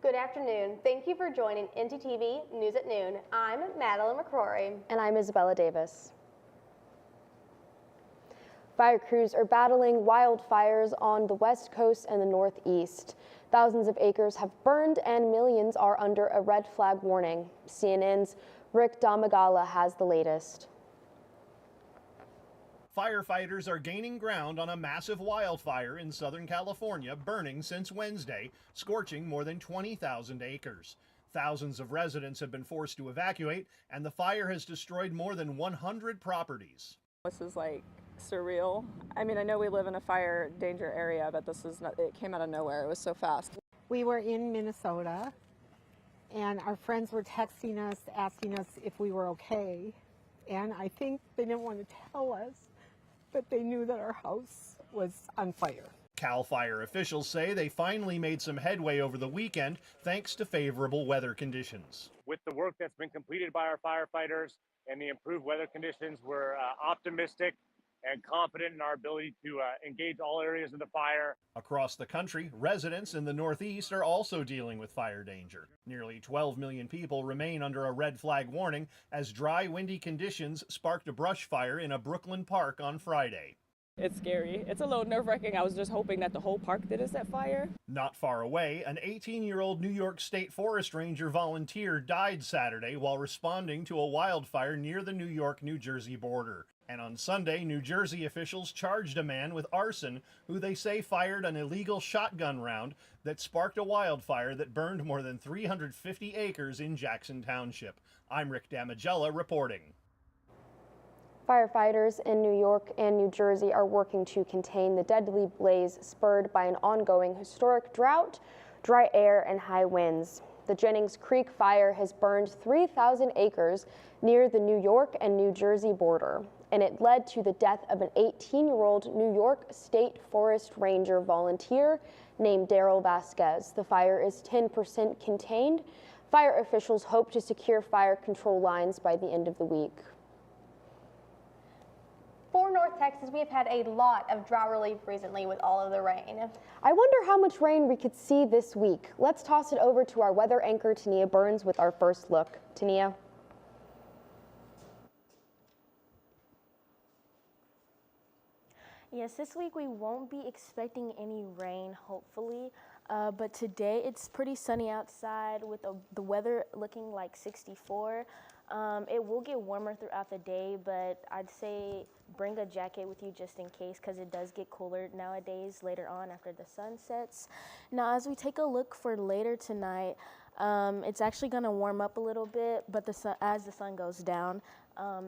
Good afternoon. Thank you for joining ntTV News at Noon. I'm Madeline McCrory. And I'm Isabella Davis. Fire crews are battling wildfires on the West Coast and the Northeast. Thousands of acres have burned and millions are under a red flag warning. CNN's Rick Damagala has the latest. Firefighters are gaining ground on a massive wildfire in Southern California, burning since Wednesday, scorching more than 20,000 acres. Thousands of residents have been forced to evacuate, and the fire has destroyed more than 100 properties. This is like surreal. I mean, I know we live in a fire danger area, but this is not, it came out of nowhere. It was so fast. We were in Minnesota, and our friends were texting us, asking us if we were okay. And I think they didn't want to tell us, but they knew that our house was on fire. CAL FIRE officials say they finally made some headway over the weekend thanks to favorable weather conditions. With the work that's been completed by our firefighters and the improved weather conditions, we're optimistic and confident in our ability to engage all areas of the fire. Across the country, residents in the Northeast are also dealing with fire danger. Nearly 12 million people remain under a red flag warning as dry, windy conditions sparked a brush fire in a Brooklyn park on Friday. It's scary. It's a little nerve-wracking. I was just hoping that the whole park didn't set fire. Not far away, an 18-year-old New York State Forest Ranger volunteer died Saturday while responding to a wildfire near the New York-New Jersey border. And on Sunday, New Jersey officials charged a man with arson who they say fired an illegal shotgun round that sparked a wildfire that burned more than 350 acres in Jackson Township. I'm Rick Damagella reporting. Firefighters in New York and New Jersey are working to contain the deadly blaze spurred by an ongoing historic drought, dry air, and high winds. The Jennings Creek fire has burned 3,000 acres near the New York and New Jersey border, and it led to the death of an 18-year-old New York State Forest Ranger volunteer named Daryl Vasquez. The fire is 10% contained. Fire officials hope to secure fire control lines by the end of the week. For North Texas, we've had a lot of drought relief recently with all of the rain. I wonder how much rain we could see this week. Let's toss it over to our weather anchor, Tania Burns, with our first look. Tania. Yes, this week we won't be expecting any rain, hopefully, but today it's pretty sunny outside with the weather looking like 64. It will get warmer throughout the day, but I'd say bring a jacket with you just in case, because it does get cooler nowadays later on after the sun sets. Now, as we take a look for later tonight, it's actually going to warm up a little bit, but as the sun goes down,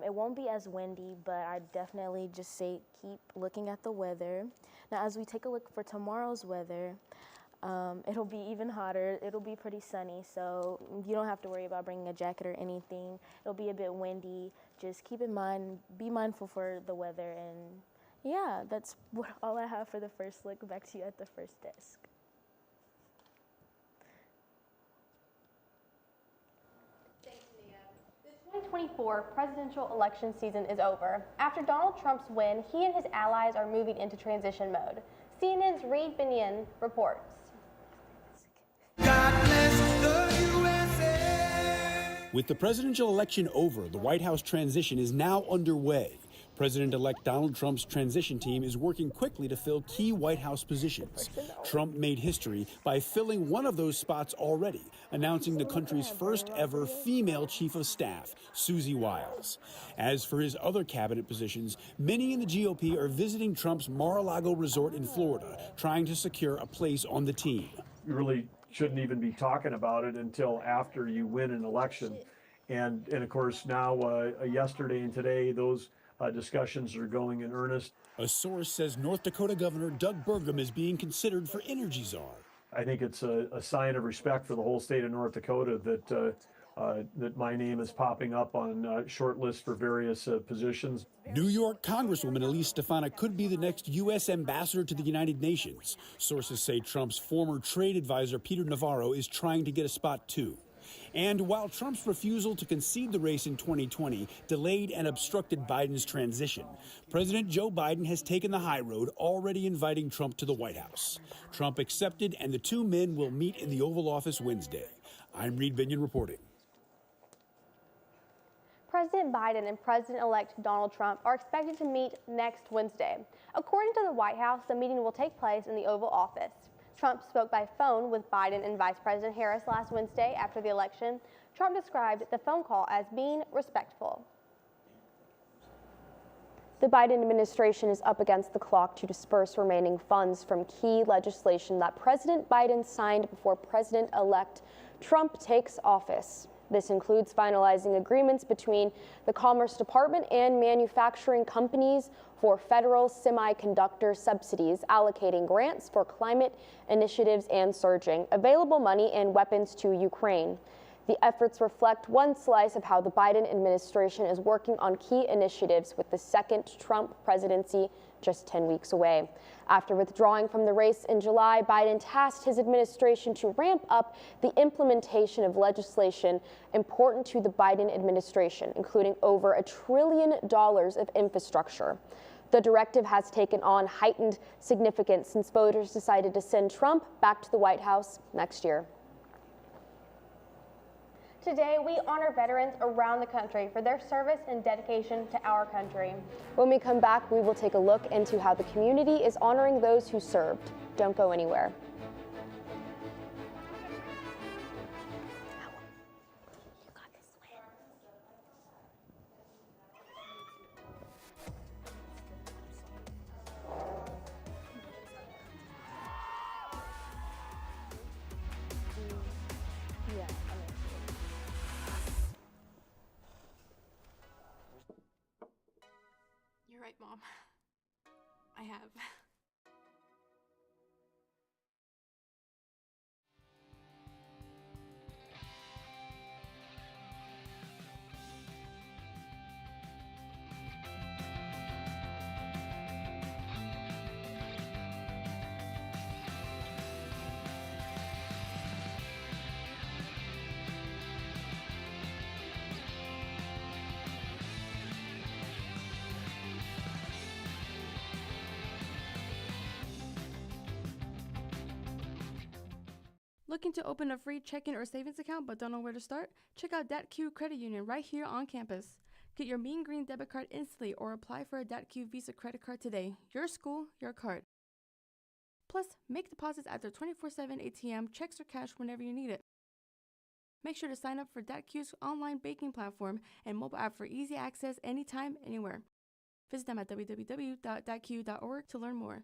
it won't be as windy, but I'd definitely just say keep looking at the weather. Now, as we take a look for tomorrow's weather, it'll be even hotter. It'll be pretty sunny, so you don't have to worry about bringing a jacket or anything. It'll be a bit windy. Just keep in mind, be mindful for the weather, and yeah, that's all I have for the first look. Back to you at the first desk. Thanks, Nia. The 2024 presidential election season is over. After Donald Trump's win, he and his allies are moving into transition mode. CNN's Reed Binion reports. With the presidential election over, the White House transition is now underway. President-elect Donald Trump's transition team is working quickly to fill key White House positions. Trump made history by filling one of those spots already, announcing the country's first ever female chief of staff, Susie Wiles. As for his other cabinet positions, many in the GOP are visiting Trump's Mar-a-Lago resort in Florida, trying to secure a place on the team. You really shouldn't even be talking about it until after you win an election. And of course, now yesterday and today, those discussions are going in earnest. A source says North Dakota Governor Doug Burgum is being considered for energy czar. I think it's a sign of respect for the whole state of North Dakota that my name is popping up on short lists for various positions. New York Congresswoman Elise Stefanik could be the next U.S. ambassador to the United Nations. Sources say Trump's former trade advisor Peter Navarro is trying to get a spot too. And while Trump's refusal to concede the race in 2020 delayed and obstructed Biden's transition, President Joe Biden has taken the high road, already inviting Trump to the White House. Trump accepted, and the two men will meet in the Oval Office Wednesday. I'm Reed Binion reporting. President Biden and President-elect Donald Trump are expected to meet next Wednesday. According to the White House, the meeting will take place in the Oval Office. Trump spoke by phone with Biden and Vice President Harris last Wednesday after the election. Trump described the phone call as being respectful. The Biden administration is up against the clock to disperse remaining funds from key legislation that President Biden signed before President-elect Trump takes office. This includes finalizing agreements between the Commerce Department and manufacturing companies for federal semiconductor subsidies, allocating grants for climate initiatives and surging available money and weapons to Ukraine. The efforts reflect one slice of how the Biden administration is working on key initiatives with the second Trump presidency just 10 weeks away. After withdrawing from the race in July, Biden tasked his administration to ramp up the implementation of legislation important to the Biden administration, including over $1 trillion of infrastructure. The directive has taken on heightened significance since voters decided to send Trump back to the White House next year. Today, we honor veterans around the country for their service and dedication to our country. When we come back, we will take a look into how the community is honoring those who served. Don't go anywhere. You're right, Mom. I have. Looking to open a free checking or savings account but don't know where to start? Check out DatQ Credit Union right here on campus. Get your Mean Green debit card instantly or apply for a DatQ Visa credit card today. Your school, your card. Plus, make deposits at their 24/7 ATM, checks or cash whenever you need it. Make sure to sign up for DatQ's online banking platform and mobile app for easy access anytime, anywhere. Visit them at www.datq.org to learn more.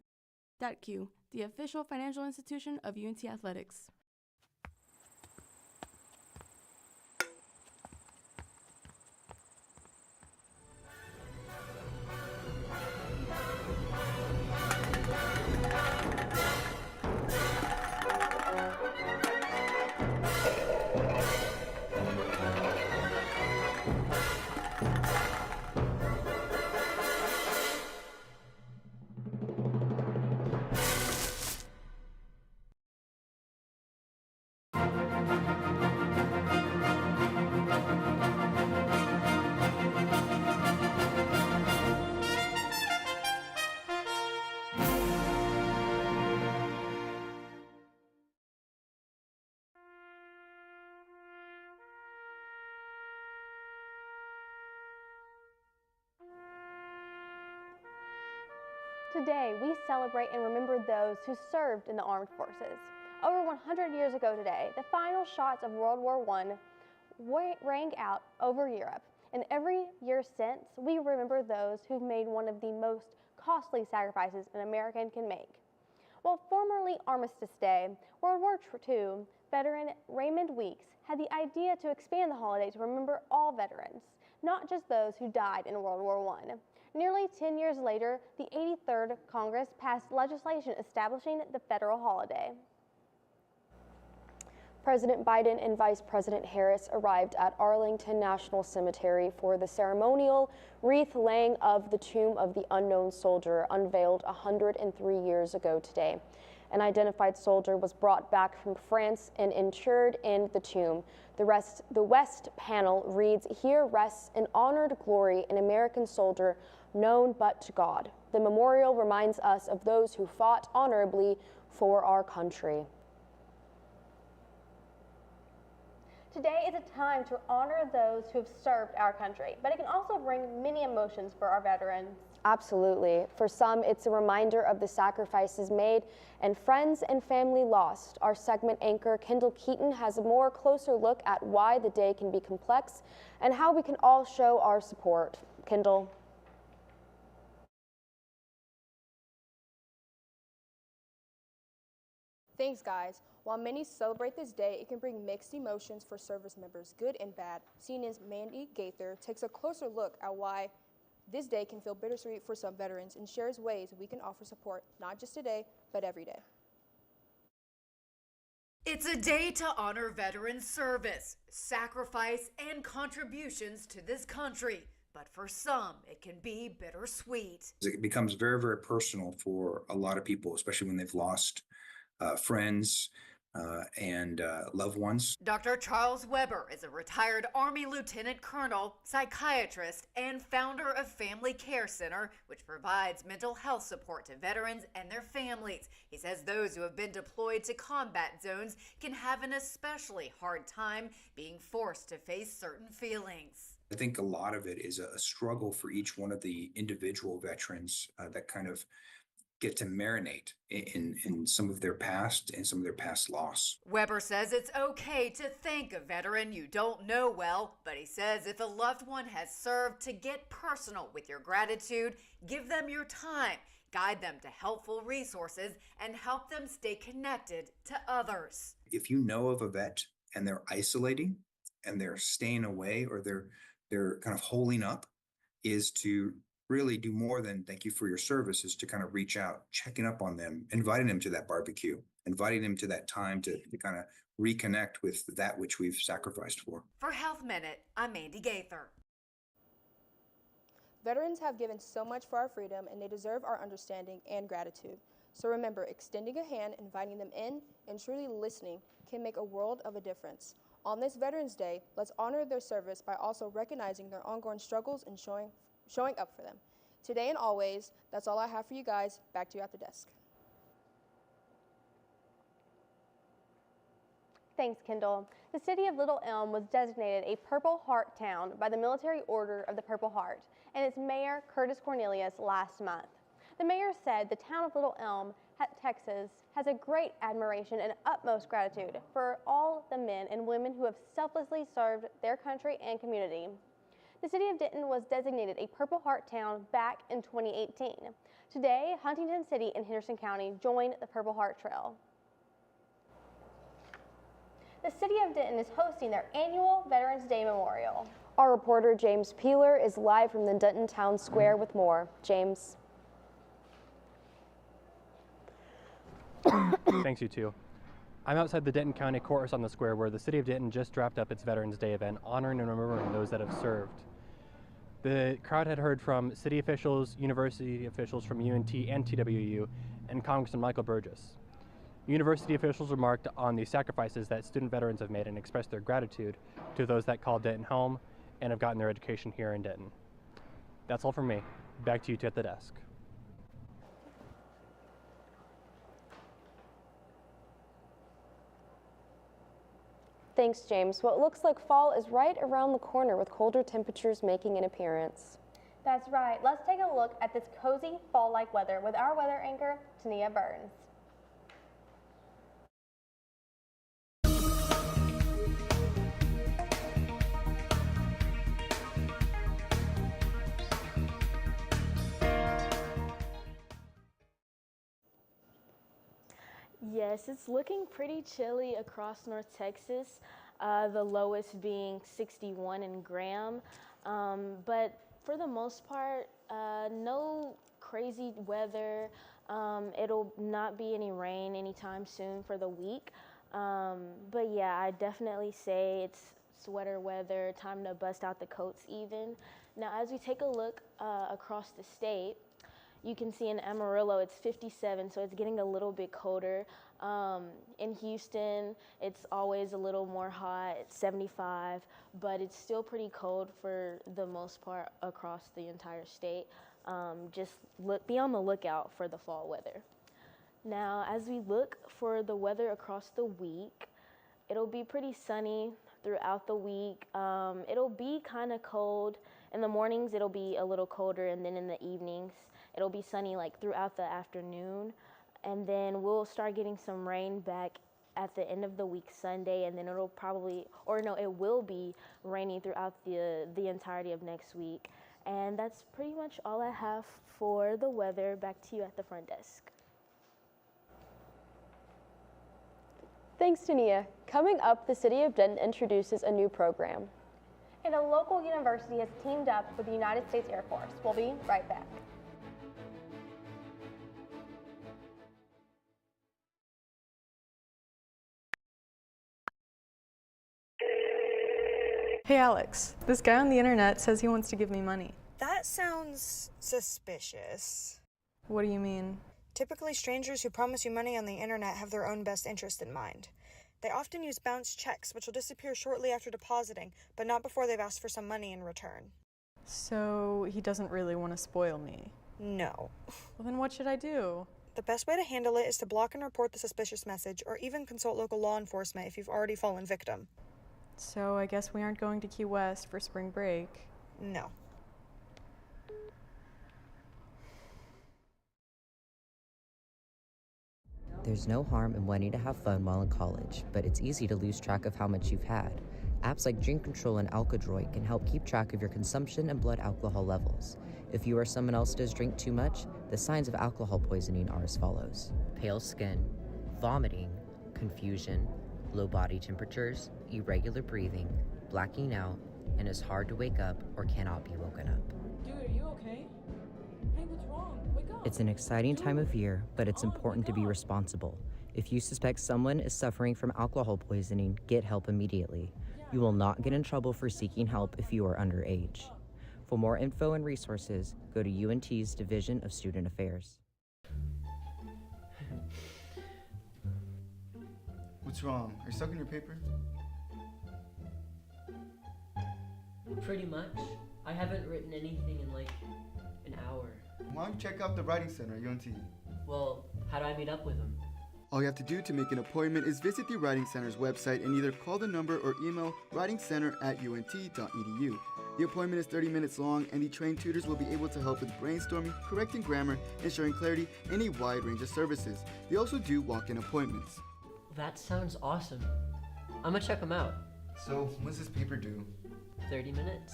DatQ, the official financial institution of UNT Athletics. Today, we celebrate and remember those who served in the armed forces. Over 100 years ago today, the final shots of World War I rang out over Europe, and every year since, we remember those who've made one of the most costly sacrifices an American can make. While formerly Armistice Day, World War II veteran Raymond Weeks had the idea to expand the holiday to remember all veterans, not just those who died in World War I. Nearly 10 years later, the 83rd Congress passed legislation establishing the federal holiday. President Biden and Vice President Harris arrived at Arlington National Cemetery for the ceremonial wreath laying of the tomb of the unknown soldier unveiled 103 years ago today. An identified soldier was brought back from France and interred in the tomb. The west panel reads, "Here rests in honored glory an American soldier known but to God." The memorial reminds us of those who fought honorably for our country. Today is a time to honor those who have served our country, but it can also bring many emotions for our veterans. Absolutely. For some, it's a reminder of the sacrifices made and friends and family lost. Our segment anchor, Kendall Keaton, has a more closer look at why the day can be complex and how we can all show our support. Kendall. Thanks, guys. While many celebrate this day, it can bring mixed emotions for service members, good and bad. CNN's Mandy Gaither takes a closer look at why this day can feel bittersweet for some veterans and shares ways we can offer support, not just today, but every day. It's a day to honor veteran service, sacrifice, and contributions to this country. But for some, it can be bittersweet. It becomes very, very personal for a lot of people, especially when they've lost friends and loved ones. Dr. Charles Weber is a retired Army Lieutenant Colonel, psychiatrist, and founder of Family Care Center, which provides mental health support to veterans and their families. He says those who have been deployed to combat zones can have an especially hard time being forced to face certain feelings. I think a lot of it is a struggle for each one of the individual veterans that kind of get to marinate in some of their past and some of their past loss. Weber says it's okay to thank a veteran you don't know well, but he says if a loved one has served, to get personal with your gratitude, give them your time, guide them to helpful resources, and help them stay connected to others. If you know of a vet and they're isolating and they're staying away or they're kind of holding up, is to really do more than thank you for your service, is to kind of reach out, checking up on them, inviting them to that barbecue, inviting them to that time to kind of reconnect with that which we've sacrificed for. For Health Minute, I'm Mandy Gaither. Veterans have given so much for our freedom, and they deserve our understanding and gratitude. So remember, extending a hand, inviting them in, and truly listening can make a world of a difference. On this Veterans Day, let's honor their service by also recognizing their ongoing struggles and showing up for them. Today and always, that's all I have for you guys. Back to you at the desk. Thanks, Kendall. The city of Little Elm was designated a Purple Heart town by the Military Order of the Purple Heart and its mayor, Curtis Cornelius, last month. The mayor said the town of Little Elm, Texas, has a great admiration and utmost gratitude for all the men and women who have selflessly served their country and community. The City of Denton was designated a Purple Heart town back in 2018. Today, Huntington City and Henderson County joined the Purple Heart Trail. The City of Denton is hosting their annual Veterans Day Memorial. Our reporter James Peeler is live from the Denton Town Square with more. James. Thanks, you two. I'm outside the Denton County Courthouse on the square where the City of Denton just wrapped up its Veterans Day event, honoring and remembering those that have served. The crowd had heard from city officials, university officials from UNT and TWU, and Congressman Michael Burgess. University officials remarked on the sacrifices that student veterans have made and expressed their gratitude to those that called Denton home and have gotten their education here in Denton. That's all from me. Back to you two at the desk. Thanks, James. What looks like fall is right around the corner with colder temperatures making an appearance. That's right. Let's take a look at this cozy fall-like weather with our weather anchor, Tania Burns. Yes, it's looking pretty chilly across North Texas, the lowest being 61 in Graham. But for the most part, no crazy weather. It'll not be any rain anytime soon for the week. But yeah, I definitely say it's sweater weather, time to bust out the coats even. Now, as we take a look across the state, you can see in Amarillo it's 57, so it's getting a little bit colder. In Houston, it's always a little more hot, it's 75, but it's still pretty cold for the most part across the entire state. Just be on the lookout for the fall weather. Now, as we look for the weather across the week, it'll be pretty sunny throughout the week. It'll be kind of cold. In the mornings, it'll be a little colder, and then in the evenings, it'll be sunny like throughout the afternoon. And then we'll start getting some rain back at the end of the week Sunday, and then it will be rainy throughout the entirety of next week. And that's pretty much all I have for the weather. Back to you at the front desk. Thanks, Tania. Coming up, the City of Denton introduces a new program. And a local university has teamed up with the United States Air Force. We'll be right back. Hey Alex, this guy on the internet says he wants to give me money. That sounds suspicious. What do you mean? Typically, strangers who promise you money on the internet have their own best interest in mind. They often use bounced checks, which will disappear shortly after depositing, but not before they've asked for some money in return. So he doesn't really want to spoil me? No. Well, then what should I do? The best way to handle it is to block and report the suspicious message, or even consult local law enforcement if you've already fallen victim. So I guess we aren't going to Key West for spring break. No. There's no harm in wanting to have fun while in college, but it's easy to lose track of how much you've had. Apps like Drink Control and Alkadroid can help keep track of your consumption and blood alcohol levels. If you or someone else does drink too much, the signs of alcohol poisoning are as follows: pale skin, vomiting, confusion, low body temperatures, irregular breathing, blacking out, and is hard to wake up or cannot be woken up. Dude, are you okay? Hey, what's wrong? Wake up! It's an exciting time of year, but it's important to be responsible. If you suspect someone is suffering from alcohol poisoning, get help immediately. You will not get in trouble for seeking help if you are underage. For more info and resources, go to UNT's Division of Student Affairs. What's wrong? Are you stuck in your paper? Pretty much. I haven't written anything in like an hour. Why don't you check out the Writing Center at UNT? Well, how do I meet up with them? All you have to do to make an appointment is visit the Writing Center's website and either call the number or email writingcenter@unt.edu. The appointment is 30 minutes long, and the trained tutors will be able to help with brainstorming, correcting grammar, ensuring clarity, and a wide range of services. They also do walk-in appointments. That sounds awesome. I'm gonna check them out. So, when's this paper due? 30 minutes.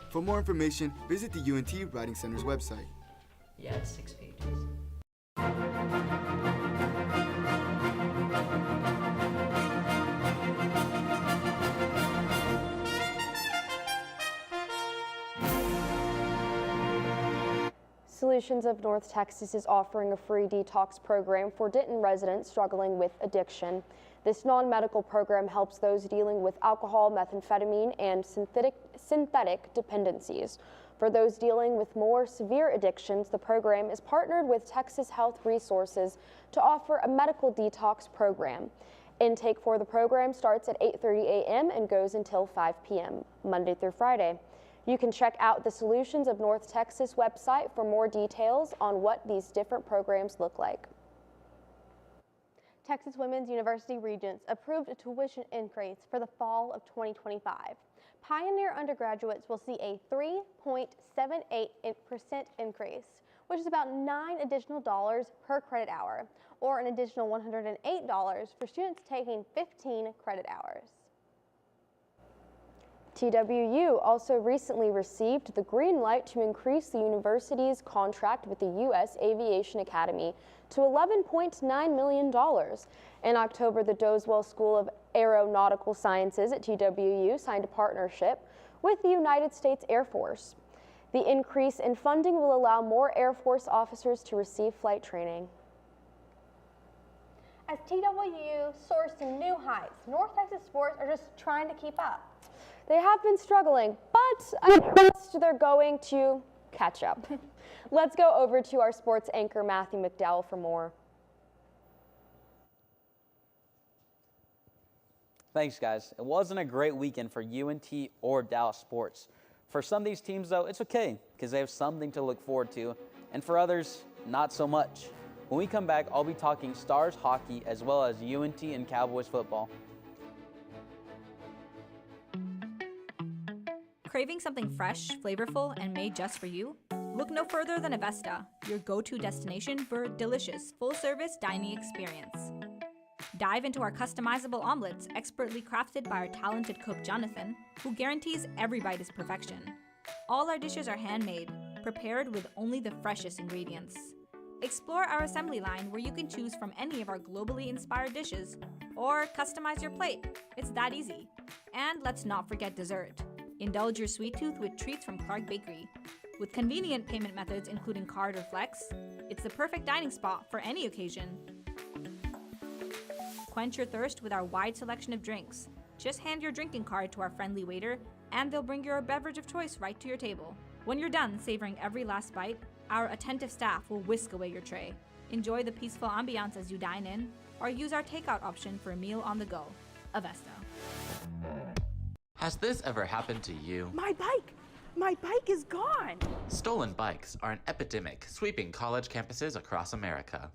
For more information, visit the UNT Writing Center's website. Yeah, it's 6 pages. Solutions of North Texas is offering a free detox program for Denton residents struggling with addiction. This non-medical program helps those dealing with alcohol, methamphetamine, and synthetic dependencies. For those dealing with more severe addictions, the program is partnered with Texas Health Resources to offer a medical detox program. Intake for the program starts at 8:30 a.m. and goes until 5 p.m., Monday through Friday. You can check out the Solutions of North Texas website for more details on what these different programs look like. Texas Women's University Regents approved a tuition increase for the fall of 2025. Pioneer undergraduates will see a 3.78% increase, which is about $9 additional per credit hour, or an additional $108 for students taking 15 credit hours. TWU also recently received the green light to increase the university's contract with the U.S. Aviation Academy to $11.9 million. In October, the Doswell School of Aeronautical Sciences at TWU signed a partnership with the United States Air Force. The increase in funding will allow more Air Force officers to receive flight training. As TWU soars to new heights, North Texas sports are just trying to keep up. They have been struggling, but I trust they're going to catch up. Let's go over to our sports anchor, Matthew McDowell, for more. Thanks, guys. It wasn't a great weekend for UNT or Dallas sports. For some of these teams, though, it's okay because they have something to look forward to, and for others, not so much. When we come back, I'll be talking Stars hockey as well as UNT and Cowboys football. Craving something fresh, flavorful, and made just for you? Look no further than Avesta, your go-to destination for a delicious, full-service dining experience. Dive into our customizable omelets, expertly crafted by our talented cook Jonathan, who guarantees every bite is perfection. All our dishes are handmade, prepared with only the freshest ingredients. Explore our assembly line where you can choose from any of our globally inspired dishes, or customize your plate. It's that easy. And let's not forget dessert. Indulge your sweet tooth with treats from Clark Bakery. With convenient payment methods including card or flex, it's the perfect dining spot for any occasion. Quench your thirst with our wide selection of drinks. Just hand your drinking card to our friendly waiter, and they'll bring your beverage of choice right to your table. When you're done savoring every last bite, our attentive staff will whisk away your tray. Enjoy the peaceful ambiance as you dine in, or use our takeout option for a meal on the go. Avesta. Has this ever happened to you? My bike! My bike is gone! Stolen bikes are an epidemic sweeping college campuses across America.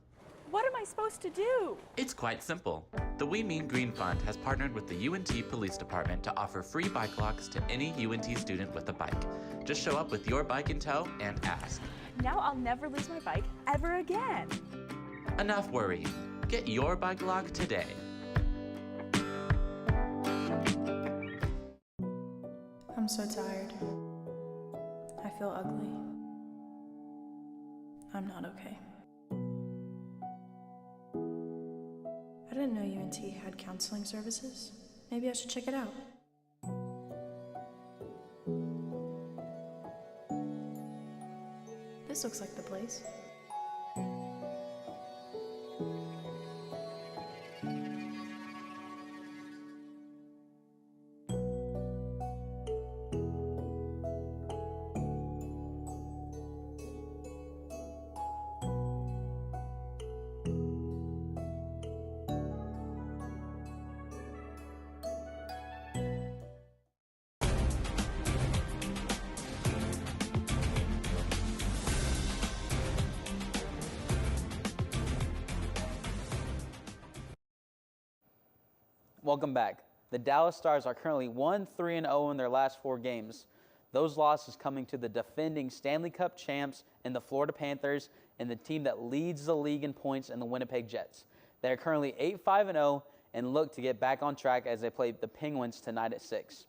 What am I supposed to do? It's quite simple. The We Mean Green Fund has partnered with the UNT Police Department to offer free bike locks to any UNT student with a bike. Just show up with your bike in tow and ask. Now I'll never lose my bike ever again. Enough worrying. Get your bike lock today. I'm so tired. I feel ugly. I'm not okay. I didn't know UNT had counseling services. Maybe I should check it out. This looks like the place. Welcome back. The Dallas Stars are currently 1-3-0 in their last 4 games. Those losses coming to the defending Stanley Cup champs and the Florida Panthers and the team that leads the league in points in the Winnipeg Jets. They are currently 8-5-0 and look to get back on track as they play the Penguins tonight at 6.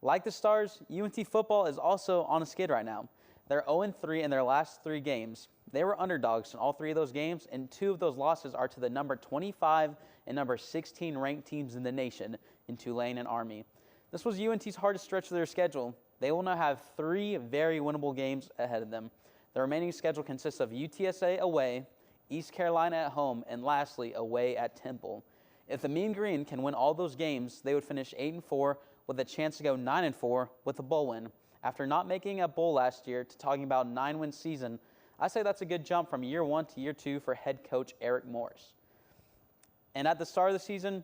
Like the Stars, UNT football is also on a skid right now. They're 0-3 in their last 3 games. They were underdogs in all 3 of those games, and 2 of those losses are to the number 25 and number 16 ranked teams in the nation in Tulane and Army. This was UNT's hardest stretch of their schedule. They will now have 3 very winnable games ahead of them. The remaining schedule consists of UTSA away, East Carolina at home, and lastly, away at Temple. If the Mean Green can win all those games, they would finish 8-4 with a chance to go 9-4 with a bowl win. After not making a bowl last year to talking about a 9-win season, I say that's a good jump from year 1 to year 2 for head coach Eric Morris. And at the start of the season,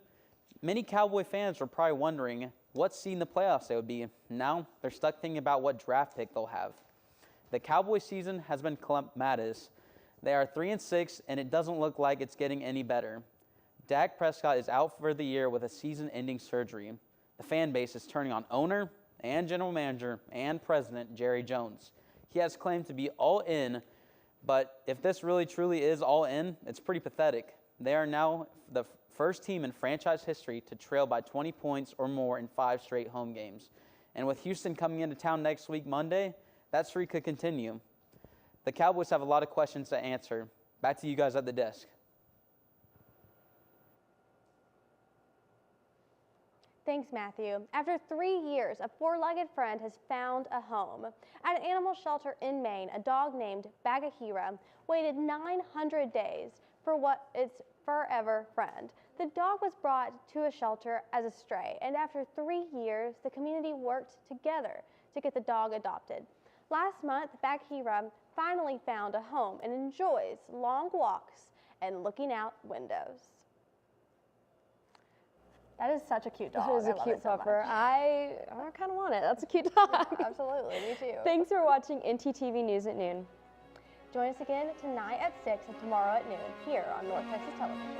many Cowboy fans were probably wondering what seed in the playoffs they would be. Now they're stuck thinking about what draft pick they'll have. The Cowboy season has been calamitous. They are 3-6, and it doesn't look like it's getting any better. Dak Prescott is out for the year with a season-ending surgery. The fan base is turning on owner and general manager and president Jerry Jones. He has claimed to be all in, but if this really truly is all in, it's pretty pathetic. They are now the first team in franchise history to trail by 20 points or more in 5 straight home games. And with Houston coming into town next week, Monday, that streak could continue. The Cowboys have a lot of questions to answer. Back to you guys at the desk. Thanks, Matthew. After 3 years, a 4-legged friend has found a home. At an animal shelter in Maine, a dog named Bagahira waited 900 days for what its forever friend. The dog was brought to a shelter as a stray, and after 3 years, the community worked together to get the dog adopted. Last month, Bagahira finally found a home and enjoys long walks and looking out windows. That is such a cute dog. That is a cute pupper. I kind of want it. That's a cute dog. Yeah, absolutely, me too. Thanks for watching ntTV News at Noon. Join us again tonight at 6 and tomorrow at noon here on North Texas Television.